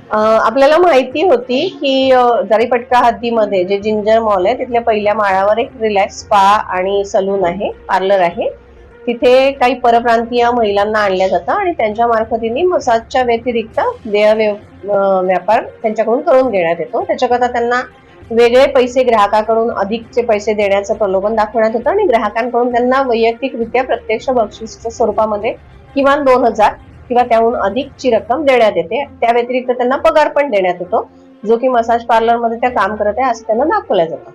आपल्याला माहिती होती की जरीपटका हद्दीमध्ये जे जिंजर मॉल आहे तिथल्या पहिल्या माळावर एक रिलॅक्स स्पा आणि सलून आहे, पार्लर आहे. तिथे काही परप्रांतीय महिलांना आणल्या जातं आणि त्यांच्या मार्फतीने मसाजच्या व्यतिरिक्त व्यापार त्यांच्याकडून करून घेण्यात येतो. त्याच्याकरता त्यांना वेगळे पैसे ग्राहकाकडून अधिकचे पैसे देण्याचं प्रलोभन दाखवण्यात येतं आणि ग्राहकांकडून त्यांना वैयक्तिकरित्या प्रत्यक्ष बक्षिसच्या स्वरूपामध्ये किमान 2000 किंवा त्याहून अधिकची रक्कम देण्यात येते. त्या व्यतिरिक्त त्यांना पगार पण देण्यात येतो, जो की मसाज पार्लर मध्ये त्या काम करत आहे असं त्यांना दाखवलं जातं.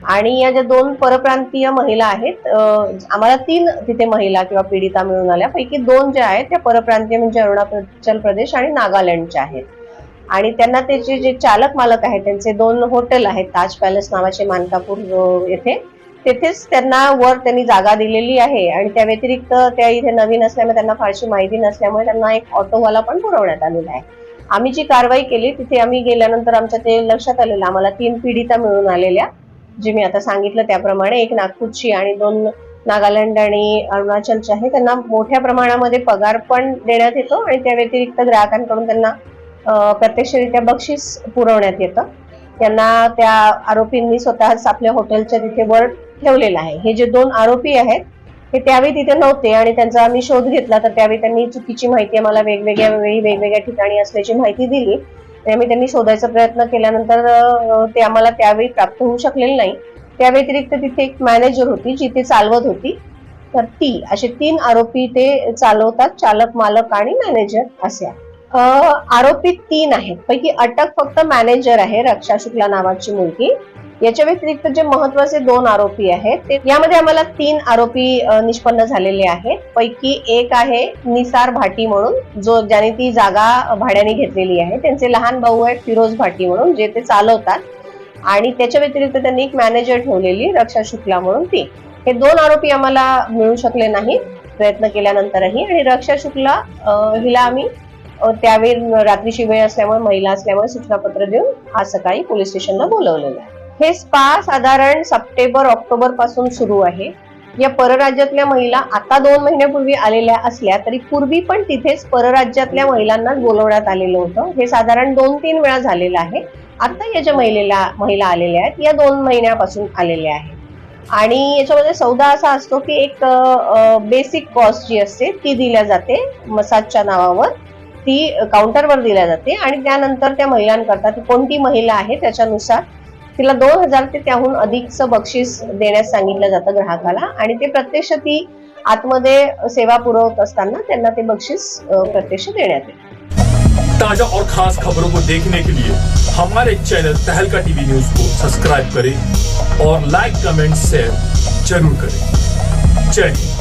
आणि या ज्या 2 परप्रांतीय महिला आहेत, आम्हाला 3 तिथे महिला किंवा पीडिता मिळून आल्या. पैकी 2 ज्या आहेत त्या परप्रांतीय म्हणजे अरुणाचल प्रदेश आणि नागालँडच्या आहेत. आणि त्यांना त्याचे जे चालक मालक आहेत त्यांचे 2 हॉटेल आहेत, ताज पॅलेस नावाचे मानकापूर येथे, तेथेच त्यांना वर त्यांनी जागा दिलेली आहे. आणि त्या व्यतिरिक्त त्या इथे नवीन असल्यामुळे त्यांना फारशी माहिती नसल्यामुळे त्यांना एक ऑटोवाला पण पुरवण्यात आलेला आहे. आम्ही जी कारवाई केली तिथे आम्ही गेल्यानंतर आमच्या ते लक्षात आलेलं, आम्हाला 3 पीडिता मिळून आलेल्या, जे मी आता सांगितलं त्याप्रमाणे, एक नागपूरची आणि 2 नागालँड आणि अरुणाचलचे आहे. त्यांना मोठ्या प्रमाणामध्ये पगार पण देण्यात येतो आणि त्या व्यतिरिक्त ग्राहकांकडून त्यांना प्रत्यक्षरित्या बक्षीस पुरवण्यात येतं. त्यांना त्या आरोपींनी स्वतःच आपल्या हॉटेलच्या तिथे वर ठेवलेलं आहे. हे जे 2 आरोपी आहेत हे त्यावेळी तिथे नव्हते आणि त्यांचा आम्ही शोध घेतला तर त्यावेळी त्यांनी चुकीची माहिती आम्हाला वेगवेगळ्या वेळी वेगवेगळ्या ठिकाणी असल्याची माहिती दिली. आम्ही त्यांनी शोधायचा प्रयत्न केल्यानंतर ते आम्हाला त्यावेळी प्राप्त होऊ शकलेलं नाही. त्या व्यतिरिक्त तिथे एक मॅनेजर होती जी ते चालवत होती, तर ती, असे 3 आरोपी ते चालवतात, चालक मालक आणि मॅनेजर असे. आरोपी 3 आहेत, पैकी अटक फक्त मॅनेजर आहे, रक्षा शुक्ला नावाची मुलगी. याच्या व्यतिरिक्त जे महत्वाचे 2 आरोपी आहेत ते, यामध्ये आम्हाला 3 आरोपी निष्पन्न झालेले आहेत. पैकी एक आहे निसार भाटी म्हणून, ज्याने ती जागा भाड्याने घेतलेली आहे. त्यांचे लहान भाऊ आहेत फिरोज भाटी म्हणून, जे ते चालवतात. आणि त्याच्या व्यतिरिक्त त्यांनी एक मॅनेजर ठेवलेली, रक्षा शुक्ला म्हणून, ती. हे 2 आरोपी आम्हाला मिळू शकले नाहीत प्रयत्न केल्यानंतरही. आणि रक्षा शुक्ला हिला आम्ही त्यावेळी रात्रीची वेळ असल्यामुळे, महिला असल्यामुळे सूचनापत्र देऊन आज सकाळी पोलीस स्टेशनला बोलवलेलं आहे. हे स्पा साधारण सप्टेंबर-ऑक्टोबर पासून सुरू आहे. या परराज्यातल्या महिला आता 2 महिन्यापूर्वी आलेल्या असल्या तरी पूर्वी पण तिथेच परराज्यातल्या महिलांनाच बोलवण्यात आलेलं होतं. हे साधारण 2-3 वेळा झालेलं आहे. आता या ज्या महिला आलेल्या आहेत या 2 महिन्यापासून आलेल्या आहेत. आणि याच्यामध्ये सौदा असा असतो की एक बेसिक कॉस्ट जी असते ती दिल्या जाते मसाजच्या नावावर, ती काउंटरवर दिल्या जाते. आणि त्यानंतर त्या महिलांकरता, ती कोणती महिला आहे त्याच्यानुसार तिला 2000 ते त्याहून अधिकचं बक्षीस देण्यास सांगितलं जातं ग्राहकाला. आणि ते प्रत्यक्ष ती आतमध्ये सेवा पुरवत असताना त्यांना ते बक्षीस प्रत्यक्ष देण्यात येते. ताजा और खास खबरों को देखने के लिए हमारे चैनल तहलका टीवी न्यूज को सब्सक्राइब करें और लाइक, कमेंट, शेयर जरूर करें। जय हिंद।